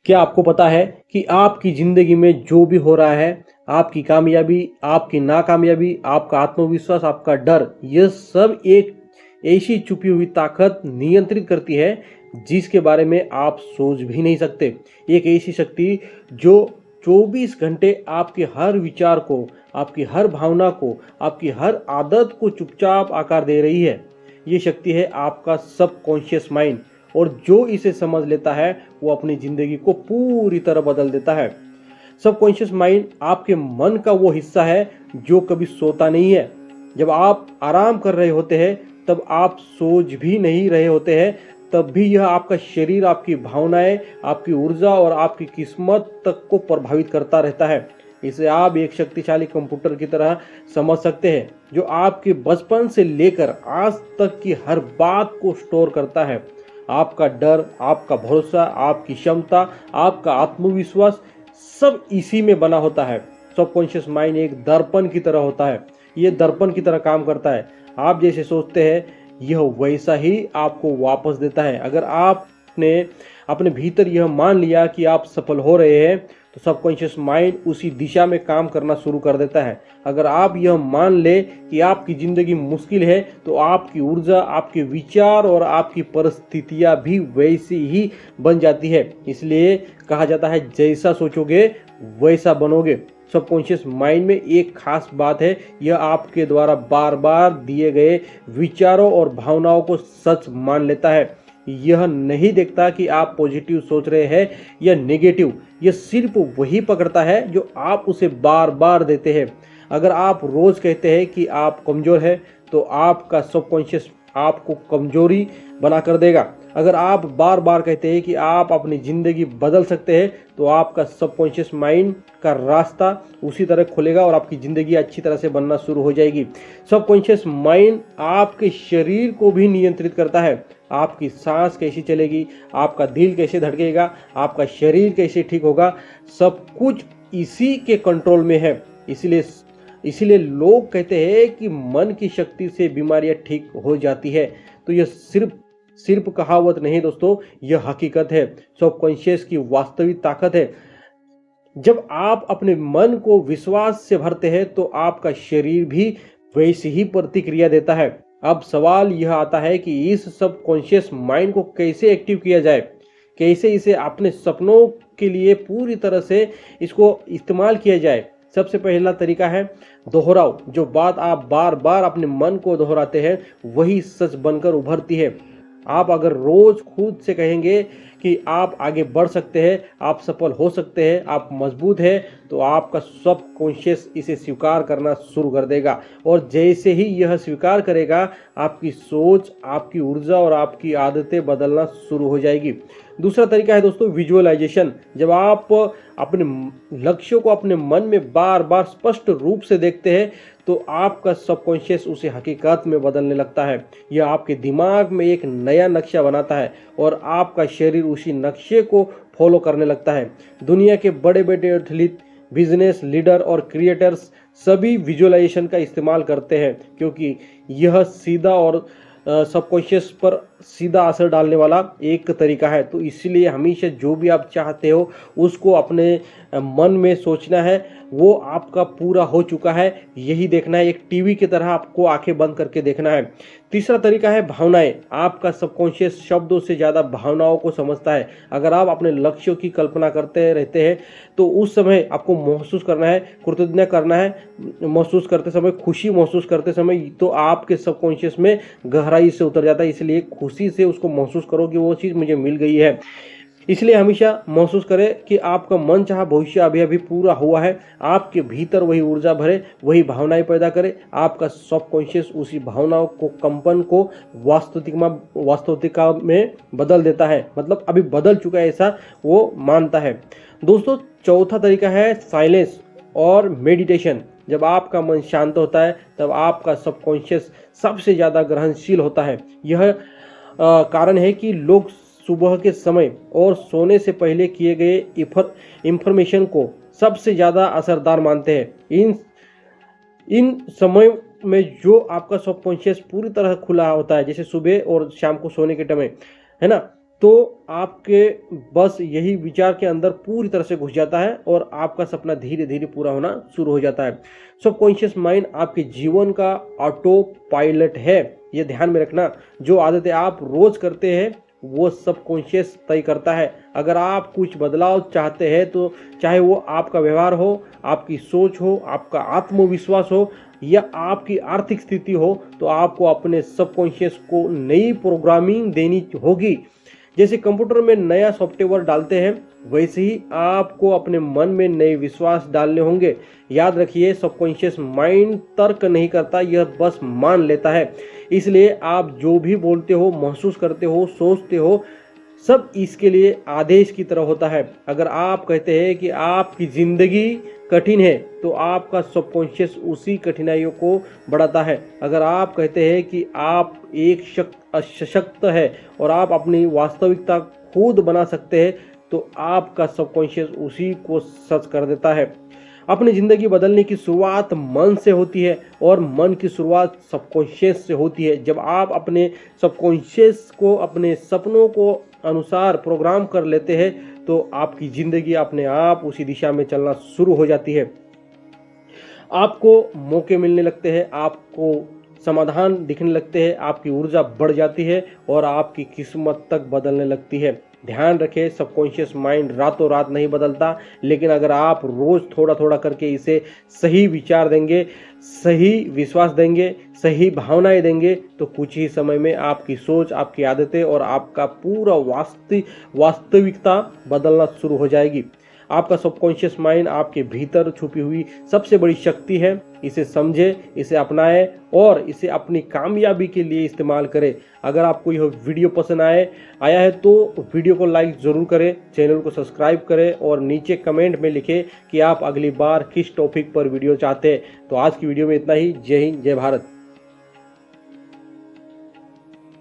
क्या आपको पता है कि आपकी ज़िंदगी में जो भी हो रहा है, आपकी कामयाबी, आपकी नाकामयाबी, आपका आत्मविश्वास, आपका डर, यह सब एक ऐसी छुपी हुई ताकत नियंत्रित करती है जिसके बारे में आप सोच भी नहीं सकते। एक ऐसी शक्ति जो 24 घंटे आपके हर विचार को, आपकी हर भावना को, आपकी हर आदत को चुपचाप आकार दे रही है। ये शक्ति है आपका सबकॉन्शियस माइंड, और जो इसे समझ लेता है वो अपनी जिंदगी को पूरी तरह बदल देता है। सबकॉन्शियस माइंड आपके मन का वो हिस्सा है जो कभी सोता नहीं है। जब आप आराम कर रहे होते हैं, तब आप सोच भी नहीं रहे होते हैं, तब भी यह आपका शरीर, आपकी भावनाएं, आपकी ऊर्जा और आपकी किस्मत तक को प्रभावित करता रहता है। इसे आप एक शक्तिशाली कंप्यूटर की तरह समझ सकते हैं जो आपके बचपन से लेकर आज तक की हर बात को स्टोर करता है। आपका डर, आपका भरोसा, आपकी क्षमता, आपका आत्मविश्वास, सब इसी में बना होता है। सबकॉन्शियस माइंड एक दर्पण की तरह होता है। ये दर्पण की तरह काम करता है। आप जैसे सोचते हैं यह वैसा ही आपको वापस देता है। अगर आपने अपने भीतर यह मान लिया कि आप सफल हो रहे हैं, तो सबकॉन्शियस माइंड उसी दिशा में काम करना शुरू कर देता है। अगर आप यह मान ले कि आपकी ज़िंदगी मुश्किल है, तो आपकी ऊर्जा, आपके विचार और आपकी परिस्थितियां भी वैसी ही बन जाती है। इसलिए कहा जाता है जैसा सोचोगे वैसा बनोगे। सबकॉन्शियस माइंड में एक खास बात है, यह आपके द्वारा बार बार दिए गए विचारों और भावनाओं को सच मान लेता है। यह नहीं देखता कि आप पॉजिटिव सोच रहे हैं या नेगेटिव। यह सिर्फ वही पकड़ता है जो आप उसे बार बार देते हैं। अगर आप रोज कहते हैं कि आप कमज़ोर हैं, तो आपका सबकॉन्शियस आपको कमजोरी बना कर देगा। अगर आप बार बार कहते हैं कि आप अपनी ज़िंदगी बदल सकते हैं, तो आपका सबकॉन्शियस माइंड का रास्ता उसी तरह खुलेगा और आपकी ज़िंदगी अच्छी तरह से बनना शुरू हो जाएगी। सबकॉन्शियस माइंड आपके शरीर को भी नियंत्रित करता है। आपकी सांस कैसी चलेगी, आपका दिल कैसे धड़केगा, आपका शरीर कैसे ठीक होगा, सब कुछ इसी के कंट्रोल में है। इसीलिए लोग कहते हैं कि मन की शक्ति से बीमारियां ठीक हो जाती है। तो यह सिर्फ कहावत नहीं दोस्तों, यह हकीकत है। सबकॉन्शियस की वास्तविक ताकत है। जब आप अपने मन को विश्वास से भरते हैं, तो आपका शरीर भी वैसी ही प्रतिक्रिया देता है। अब सवाल यह आता है कि इस सबकॉन्शियस माइंड को कैसे एक्टिव किया जाए, कैसे इसे अपने सपनों के लिए पूरी तरह से इसको इस्तेमाल किया जाए। सबसे पहला तरीका है दोहराओ। जो बात आप बार बार अपने मन को दोहराते हैं, वही सच बनकर उभरती है। आप अगर रोज खुद से कहेंगे कि आप आगे बढ़ सकते हैं, आप सफल हो सकते हैं, आप मजबूत हैं, तो आपका सबकॉन्शियस इसे स्वीकार करना शुरू कर देगा। और जैसे ही यह स्वीकार करेगा, आपकी सोच, आपकी ऊर्जा और आपकी आदतें बदलना शुरू हो जाएगी। दूसरा तरीका है दोस्तों विजुअलाइजेशन। जब आप अपने लक्ष्यों को अपने मन में बार बार स्पष्ट रूप से देखते हैं, तो आपका सबकॉन्शियस उसे हकीकत में बदलने लगता है। यह आपके दिमाग में एक नया नक्शा बनाता है और आपका शरीर उसी नक्शे को फॉलो करने लगता है। दुनिया के बड़े बड़े एथलीट, बिजनेस लीडर और क्रिएटर्स सभी विजुअलाइजेशन का इस्तेमाल करते हैं, क्योंकि यह सीधा और सबकॉन्शियस पर सीधा असर डालने वाला एक तरीका है। तो इसलिए हमेशा जो भी आप चाहते हो उसको अपने मन में सोचना है, वो आपका पूरा हो चुका है, यही देखना है। एक टीवी की तरह आपको आंखें बंद करके देखना है। तीसरा तरीका है भावनाएं। आपका सबकॉन्शियस शब्दों से ज़्यादा भावनाओं को समझता है। अगर आप अपने लक्ष्यों की कल्पना करते रहते हैं, तो उस समय आपको महसूस करना है, कृतज्ञता करना है, महसूस करते समय, खुशी महसूस करते समय, तो आपके सबकॉन्शियस में गहराई से उतर जाता है। इसलिए खुशी से उसको महसूस करो कि वो चीज़ मुझे मिल गई है। इसलिए हमेशा महसूस करें कि आपका मन चाहा भविष्य अभी अभी पूरा हुआ है। आपके भीतर वही ऊर्जा भरे, वही भावनाएं पैदा करे। आपका सबकॉन्शियस उसी भावनाओं को, कंपन को वास्तविकता में बदल देता है। मतलब अभी बदल चुका है ऐसा वो मानता है। दोस्तों चौथा तरीका है साइलेंस और मेडिटेशन। जब आपका मन शांत होता है, तब आपका सबकॉन्शियस सबसे ज़्यादा ग्रहणशील होता है। यह कारण है कि लोग सुबह के समय और सोने से पहले किए गए इंफॉर्मेशन को सबसे ज़्यादा असरदार मानते हैं। इन समय में जो आपका सबकॉन्शियस पूरी तरह खुला होता है, जैसे सुबह और शाम को सोने के टाइम, है ना, तो आपके बस यही विचार के अंदर पूरी तरह से घुस जाता है और आपका सपना धीरे धीरे पूरा होना शुरू हो जाता है। सबकॉन्शियस माइंड आपके जीवन का ऑटो पायलट है, ये ध्यान में रखना। जो आदतें आप रोज करते हैं वो सबकॉन्शियस तय करता है। अगर आप कुछ बदलाव चाहते हैं तो चाहे वो आपका व्यवहार हो, आपकी सोच हो, आपका आत्मविश्वास हो या आपकी आर्थिक स्थिति हो, तो आपको अपने सबकॉन्शियस को नई प्रोग्रामिंग देनी होगी। जैसे कंप्यूटर में नया सॉफ्टवेयर डालते हैं, वैसे ही आपको अपने मन में नए विश्वास डालने होंगे। याद रखिए, सबकॉन्शियस माइंड तर्क नहीं करता, यह बस मान लेता है। इसलिए आप जो भी बोलते हो, महसूस करते हो, सोचते हो, सब इसके लिए आदेश की तरह होता है। अगर आप कहते हैं कि आपकी जिंदगी कठिन है, तो आपका सबकॉन्शियस उसी कठिनाइयों को बढ़ाता है। अगर आप कहते हैं कि आप एक सशक्त है और आप अपनी वास्तविकता खुद बना सकते हैं, तो आपका सबकॉन्शियस उसी को सच कर देता है। अपनी जिंदगी बदलने की शुरुआत मन से होती है और मन की शुरुआत सबकॉन्शियस से होती है। जब आप अपने सबकॉन्शियस को अपने सपनों को अनुसार प्रोग्राम कर लेते हैं, तो आपकी जिंदगी अपने आप उसी दिशा में चलना शुरू हो जाती है। आपको मौके मिलने लगते हैं, आपको समाधान दिखने लगते हैं, आपकी ऊर्जा बढ़ जाती है और आपकी किस्मत तक बदलने लगती है। ध्यान रखें, सबकॉन्शियस माइंड रातों रात नहीं बदलता, लेकिन अगर आप रोज थोड़ा थोड़ा करके इसे सही विचार देंगे, सही विश्वास देंगे, सही भावनाएं देंगे, तो कुछ ही समय में आपकी सोच, आपकी आदतें और आपका पूरा वास्तविकता बदलना शुरू हो जाएगी। आपका सबकॉन्शियस माइंड आपके भीतर छुपी हुई सबसे बड़ी शक्ति है। इसे समझे, इसे अपनाए और इसे अपनी कामयाबी के लिए इस्तेमाल करें। अगर आपको यह वीडियो पसंद आया है तो वीडियो को लाइक ज़रूर करें, चैनल को सब्सक्राइब करें और नीचे कमेंट में लिखें कि आप अगली बार किस टॉपिक पर वीडियो चाहते हैं। तो आज की वीडियो में इतना ही। जय हिंद, जय भारत।